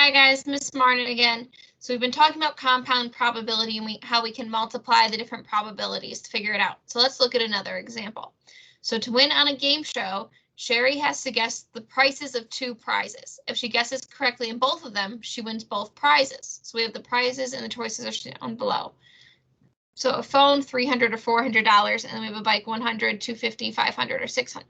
Hi guys, Miss Marnon again. So we've been talking about compound probability and how we can multiply the different probabilities to figure it out. So let's look at another example. So to win on a game show, Sherry has to guess the prices of 2 prizes. If she guesses correctly in both of them, she wins both prizes. So we have the prizes and the choices are shown below. So a phone, $300 or $400, and then we have a bike, $100, $250, $500, or $600.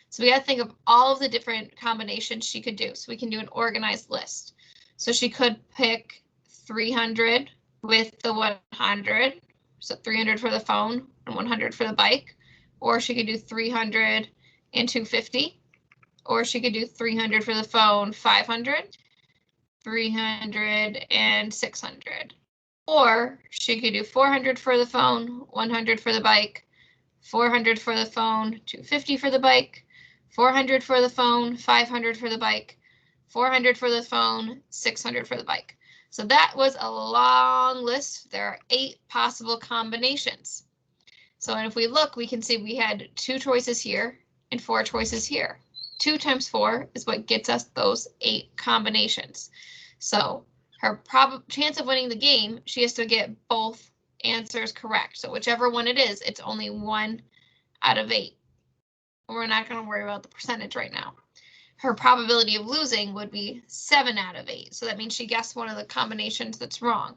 So we got to think of all of the different combinations she could do. So we can do an organized list. So she could pick 300 with the 100. So 300 for the phone and 100 for the bike. Or she could do 300 and 250. Or she could do 300 for the phone, 500, 300 and 600. Or she could do 400 for the phone, 100 for the bike, 400 for the phone, 250 for the bike, 400 for the phone, 500 for the bike, 400 for the phone, 600 for the bike. So that was a long list. There are 8 possible combinations. So if we look, we can see we had 2 choices here and 4 choices here. 2 times 4 is what gets us those 8 combinations. So her chance of winning the game, she has to get both answers correct. So whichever one it is, it's only 1 out of 8. We're not going to worry about the percentage right now. Her probability of losing would be 7 out of 8. So that means she guessed one of the combinations that's wrong.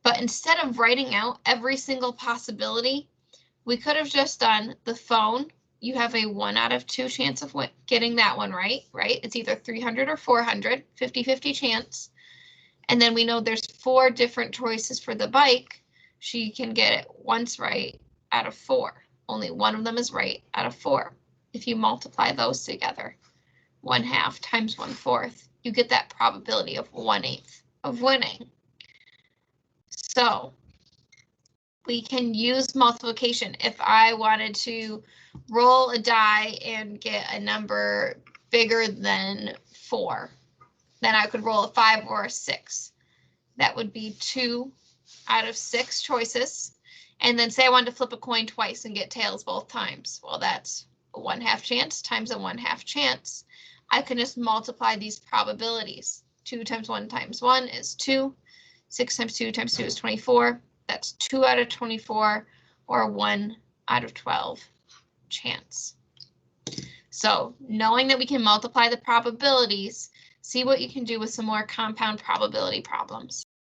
But instead of writing out every single possibility, we could have just done the phone. You have a 1 out of 2 chance of getting that one right? It's either 300 or 400, 50-50 chance. And then we know there's 4 different choices for the bike. She can get it once right out of 4. Only one of them is right out of 4. If you multiply those together, 1/2 times 1/4, you get that probability of 1/8 of winning. So we can use multiplication. If I wanted to roll a die and get a number bigger than 4, then I could roll a 5 or a 6. That would be 2 out of 6 choices. And then say I wanted to flip a coin twice and get tails both times. Well, that's a 1/2 chance times a 1/2 chance. I can just multiply these probabilities. 2 times 1 times 1 is 2. 6 times 2 times 2 is 24. That's 2 out of 24 or 1 out of 12 chance. So knowing that we can multiply the probabilities, see what you can do with some more compound probability problems.